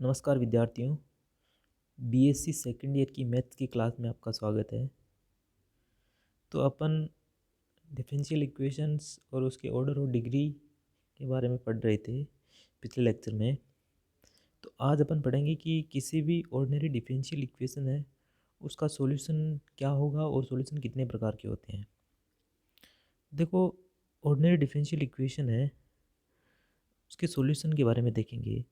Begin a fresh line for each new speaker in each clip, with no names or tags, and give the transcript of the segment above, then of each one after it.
नमस्कार विद्यार्थियों, BSc second year की मैथ्स की क्लास में आपका स्वागत है। तो अपन डिफरेंशियल इक्वेशंस और उसके ऑर्डर और डिग्री के बारे में पढ़ रहे थे पिछले लेक्चर में। तो आज अपन पढ़ेंगे कि किसी भी ऑर्डिनरी डिफरेंशियल इक्वेशन है उसका सॉल्यूशन क्या होगा और सॉल्यूशन कितने प्रकार के होते हैं। देखो, ऑर्डिनरी डिफरेंशियल इक्वेशन है, उसके सॉल्यूशन के बारे में देखेंगे।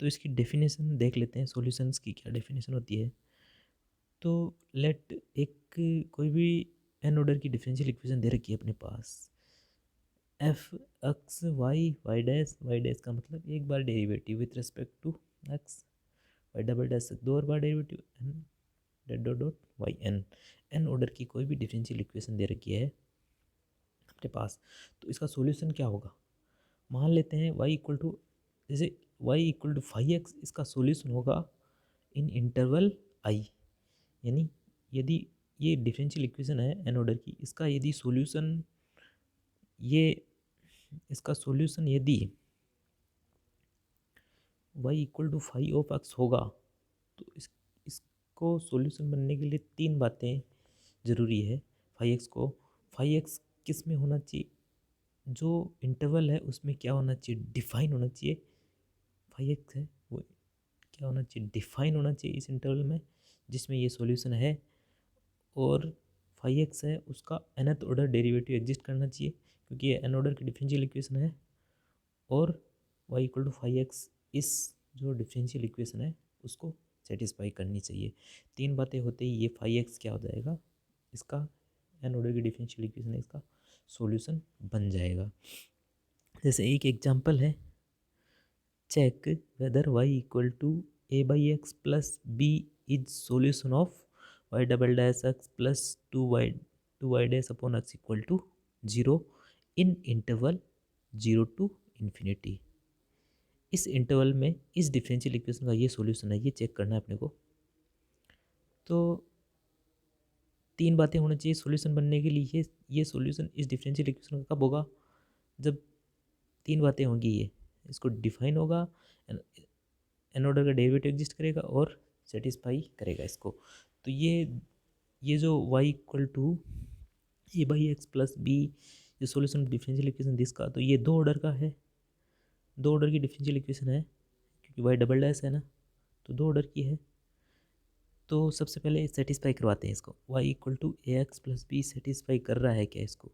तो इसकी डेफिनेशन देख लेते हैं, सॉल्यूशंस की क्या डेफिनेशन होती है। तो लेट एक कोई भी एन ऑर्डर की डिफरेंशियल इक्वेशन दे रखी है अपने पास, एफ एक्स वाई डैश का मतलब एक बार derivative with respect to x, y double dash दो और बार डेरिवेटिव, एन डेट dot dot y n. N order की कोई भी डिफरेंशियल इक्वेशन दे रखी है अपने पास, तो इसका सॉल्यूशन क्या होगा। मान लेते हैं y इक्वल टू, जैसे y इक्वल टू 5x, इसका सॉल्यूशन होगा इन इंटरवल i। यानी यदि ये डिफरेंशियल इक्वेशन है एन ऑर्डर की, इसका यदि सॉल्यूशन ये इसका सॉल्यूशन यदि y इक्वल टू 5 होगा, तो इसको सॉल्यूशन बनने के लिए तीन बातें ज़रूरी है। 5x किस में होना चाहिए, जो इंटरवल है उसमें क्या होना चाहिए, डिफाइन होना चाहिए। 5x है वो क्या होना चाहिए, डिफाइन होना चाहिए इस इंटरवल में जिसमें ये सॉल्यूशन है। और 5x है उसका nth ऑर्डर डेरिवेटिव एग्जिस्ट करना चाहिए क्योंकि ये n ऑर्डर की डिफरेंशियल इक्वेशन है। और y इक्वल टू 5x इस जो डिफरेंशियल इक्वेशन है उसको सेटिस्फाई करनी चाहिए। तीन बातें होते ही ये 5x क्या हो जाएगा, इसका n ऑर्डर की डिफरेंशियल इक्वेशन है, इसका सॉल्यूशन बन जाएगा। जैसे एक एग्जांपल है, check whether y equal to a by x plus b is solution of y double dash x plus two y dash upon x equal to 0 in interval 0 to infinity. इस interval में इस differential equation का ये solution है, ये check करना है अपने को। तो तीन बातें होनी चाहिए सॉल्यूशन बनने के लिए। ये सॉल्यूशन इस डिफरेंशियल इक्वेशन का कब होगा, जब तीन बातें होंगी। ये इसको डिफाइन होगा, एन ऑर्डर का डेरिवेटिव एग्जिस्ट करेगा और सेटिस्फाई करेगा इसको। तो ये जो y equal to A by x plus B, ये सॉल्यूशन डिफरेंशियल इक्वेशन दिसका, तो ये दो ऑर्डर का है, दो ऑर्डर की डिफरेंशियल इक्वेशन है क्योंकि y डबल डैश है ना, तो दो ऑर्डर की है। तो सबसे पहले सेटिस्फाई करवाते हैं इसको, y equal to A x plus B satisfy कर रहा है क्या इसको,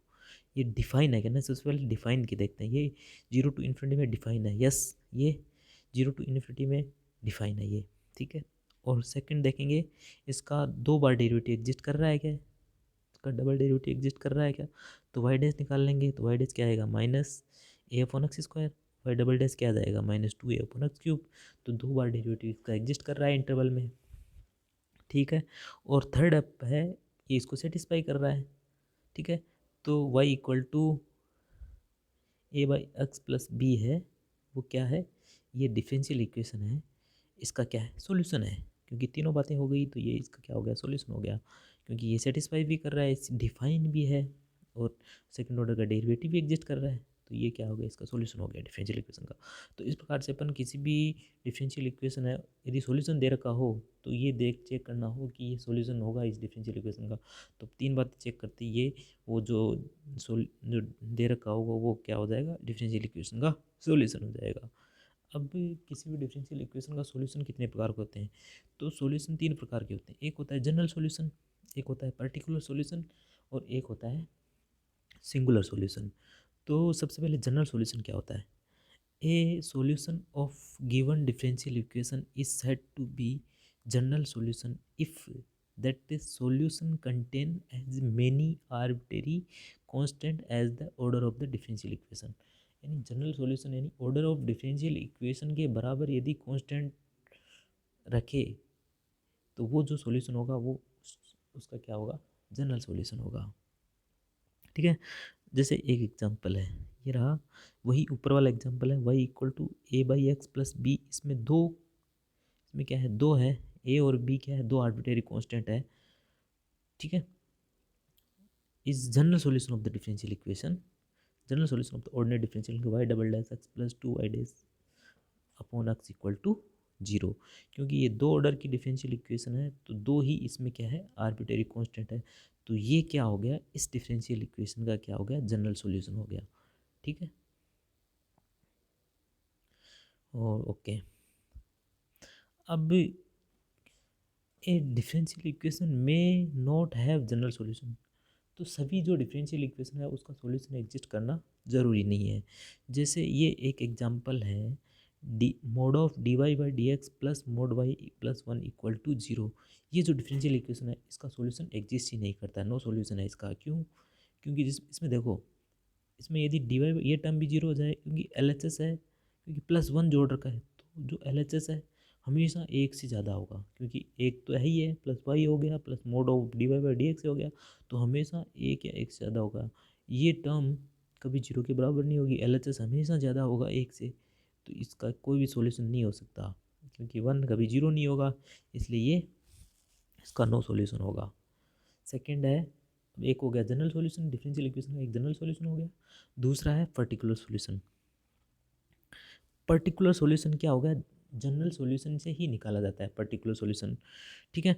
ये डिफाइन है क्या ना। सबसे पहले डिफाइन की देखते हैं, ये 0 टू इन्फिनिटी में डिफाइन है, यस ये 0 टू इन्फिनिटी में डिफाइन है ये, ठीक है। और सेकंड देखेंगे, इसका दो बार डेरिवेटिव एग्जिस्ट कर रहा है क्या, इसका डबल डेरिवेटिव एग्जिस्ट कर रहा है क्या। तो वाई डैश निकाल लेंगे, तो वाई डैश क्या आएगा, minus a upon x square. Y double dash क्या आ जाएगा, minus 2a upon x cube. तो दो बार डेरिवेटिव इसका एग्जिस्ट कर रहा है इंटरवल में, ठीक है। और थर्ड अप है, ये इसको सेटिस्फाई कर रहा है, ठीक है। तो y equal to A by x plus B है, वो क्या है, ये डिफरेंशियल इक्वेशन है, इसका क्या है, सॉल्यूशन है। क्योंकि तीनों बातें हो गई तो ये इसका क्या हो गया, सॉल्यूशन हो गया। क्योंकि ये सेटिस्फाई भी कर रहा है, डिफाइन भी है, और सेकंड ऑर्डर का डेरिवेटिव भी एग्जिस्ट कर रहा है, तो ये क्या हो गया, इसका सॉल्यूशन हो गया डिफरेंशियल इक्वेशन का। तो इस प्रकार से अपन किसी भी डिफरेंशियल इक्वेशन है यदि सॉल्यूशन दे रखा हो तो ये देख चेक करना हो कि ये सॉल्यूशन होगा इस डिफरेंशियल इक्वेशन का। तो तीन बातें चेक करते ये, वो जो दे रखा होगा वो क्या हो जाएगा, डिफरेंशियल इक्वेशन का सॉल्यूशन हो जाएगा। अब किसी भी डिफरेंशियल इक्वेशन का सॉल्यूशन कितने प्रकार के होते हैं, तो सॉल्यूशन तीन प्रकार के होते हैं। एक होता है जनरल सॉल्यूशन, एक होता है पर्टिकुलर सॉल्यूशन, और एक होता है सिंगुलर सॉल्यूशन। तो सबसे पहले जनरल सॉल्यूशन क्या होता है, a solution of given differential equation is said to be general solution if that the solution contain as many arbitrary constant as the order of the differential equation। यानी general solution यानी order of differential equation के बराबर यदि constant रखे तो वो जो solution होगा वो उसका क्या होगा, जनरल सॉल्यूशन होगा, ठीक है। जैसे एक एग्जांपल है, ये रहा वही ऊपर वाला एग्जांपल है, y equal to A by x plus B. इसमें दो, इसमें क्या है, दो है, ए और बी क्या है, दो आर्बिट्रेरी कांस्टेंट है, ठीक है। Is general solution of the differential equation, general solution of the ordinary differential y double dash x plus 2y dash upon x equal to zero, क्योंकि ये दो ऑर्डर की डिफरेंशियल इक्वेशन है तो दो ही इसमें क्या है, आर्बिट्रेरी कांस्टेंट है। तो ये क्या हो गया, इस डिफरेंशियल इक्वेशन का क्या हो गया, जनरल सॉल्यूशन हो गया। ठीक है, और ओके, अब ए डिफरेंशियल इक्वेशन में नॉट हैव जनरल सॉल्यूशन, तो सभी जो डिफरेंशियल इक्वेशन है उसका सॉल्यूशन एग्जिस्ट करना ज़रूरी नहीं है। जैसे ये एक एग्जांपल है, D mod of D y by D x plus mod y plus one equal to zero, ये जो डिफरेंशियल इक्वेशन है इसका सॉल्यूशन एग्जिस्ट ही नहीं करता है, नो सॉल्यूशन है इसका। क्यों? क्योंकि इसमें देखो, इसमें यदि डी वाई ये टर्म भी जीरो हो जाए क्योंकि एल एच एस है, क्योंकि प्लस वन जो ऑर्डर का है, तो जो एल एच एस है हमेशा एक से ज़्यादा होगा, क्योंकि एक तो है ही है, प्लस वाई हो गया plus mod of D y by D x हो गया, तो हमेशा एक या एक से ज़्यादा होगा। ये टर्म कभी जीरो के बराबर नहीं होगी, एल एच एस हमेशा ज़्यादा होगा एक से, तो इसका कोई भी सॉल्यूशन नहीं हो सकता, क्योंकि वन कभी जीरो नहीं होगा, इसलिए ये इसका नो सॉल्यूशन होगा। सेकंड है, एक हो गया जनरल सॉल्यूशन, डिफरेंशियल इक्वेशन का एक जनरल सॉल्यूशन हो गया। दूसरा है पर्टिकुलर सॉल्यूशन। पर्टिकुलर सॉल्यूशन क्या होगा, जनरल सॉल्यूशन से ही निकाला जाता है पर्टिकुलर सॉल्यूशन। ठीक है,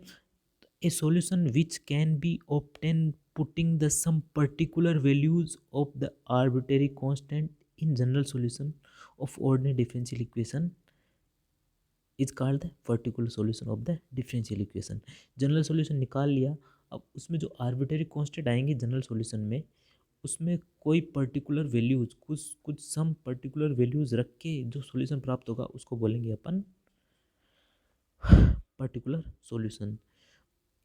a solution which can be obtain putting the sum particular values of the arbitrary constant in general solution of ordinary differential equation is called the particular solution of the differential equation. General solution निकाल लिया, अब उसमें जो arbitrary constant आएंगे general solution में, उसमें कोई particular values, कुछ कुछ सम पर्टिकुलर वैल्यूज रख के जो सॉल्यूशन प्राप्त होगा उसको बोलेंगे अपन पर्टिकुलर सॉल्यूशन।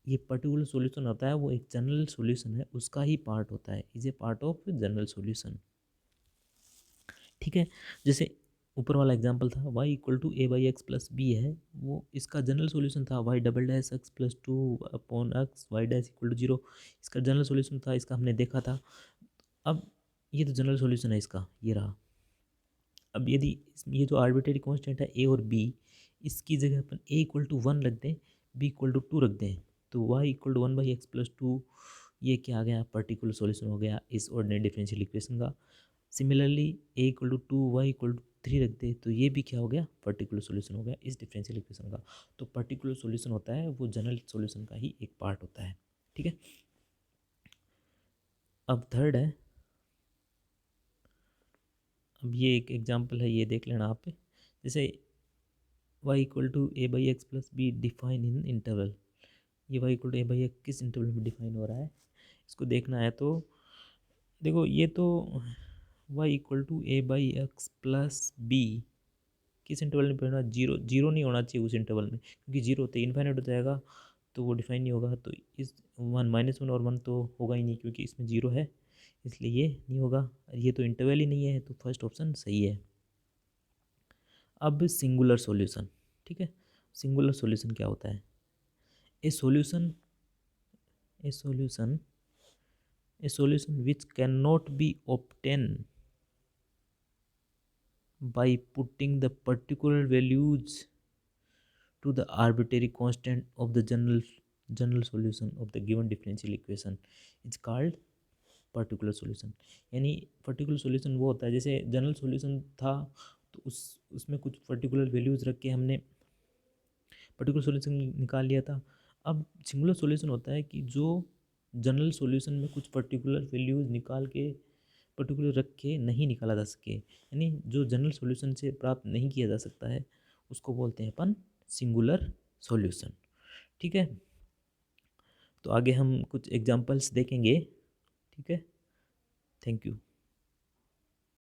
ये पर्टिकुलर सॉल्यूशन होता है वो एक जनरल सॉल्यूशन है, उसका ही पार्ट होता है, is a part of general solution. ठीक है, जैसे ऊपर वाला एग्जांपल था y equal to A by x plus B है, वो इसका जनरल सॉल्यूशन था y double dash x plus two upon x y dash equal to zero, इसका जनरल सॉल्यूशन था, इसका हमने देखा था। अब ये तो जनरल सॉल्यूशन है इसका, ये रहा। अब यदि ये जो आर्बिट्रेरी कांस्टेंट है ए और बी, इसकी जगह अपन ए इक्वल टू वन रख दें, बी इक्वल टू टू रख दें, तो Y equal to one by x plus two, ये क्या आ गया, पर्टिकुलर सॉल्यूशन हो गया इस ऑर्डिनरी डिफरेंशियल इक्वेशन का। Similarly A equal to two Y equal to three रख दे, तो ये भी क्या हो गया, पर्टिकुलर सॉल्यूशन हो गया इस डिफरेंशियल इक्वेशन का। तो पर्टिकुलर सॉल्यूशन होता है वो जनरल सॉल्यूशन का ही एक पार्ट होता है। ठीक है, अब थर्ड है, अब ये एक एग्जांपल है, ये देख लेना आप, जैसे y equal to A by x plus B define in interval, ये y equal to A by X किस इंटरवल में डिफाइन हो रहा है, इसको देखना है। तो देखो ये तो y equal to A by x plus B किस इंटरवल में पढ़ना, जीरो, जीरो नहीं होना चाहिए उस इंटरवल में, क्योंकि जीरो होते इन्फाइनाइट हो जाएगा तो वो डिफाइन नहीं होगा। तो इस वन माइनस वन और वन तो होगा ही नहीं, क्योंकि इसमें जीरो है, इसलिए ये नहीं होगा, ये तो इंटरवल ही नहीं है, तो फर्स्ट ऑप्शन सही है। अब सिंगुलर सॉल्यूशन, ठीक है, सिंगुलर सॉल्यूशन क्या होता है, a solution, A solution, A solution which can not be obtain by putting the particular values to the arbitrary constant of the general solution of the given differential equation is called particular solution. यानी particular solution वो होता है, जैसे general solution था तो उसमें कुछ particular values रख के हमने पर्टिकुलर सॉल्यूशन निकाल लिया था। अब सिंगुलर सॉल्यूशन होता है कि जो जनरल सॉल्यूशन में कुछ पर्टिकुलर वैल्यूज़ निकाल के पर्टिकुलर रख के नहीं निकाला जा सके, यानी जो जनरल सॉल्यूशन से प्राप्त नहीं किया जा सकता है उसको बोलते हैं अपन सिंगुलर सॉल्यूशन। ठीक है, तो आगे हम कुछ एग्जांपल्स देखेंगे। ठीक है, थैंक यू।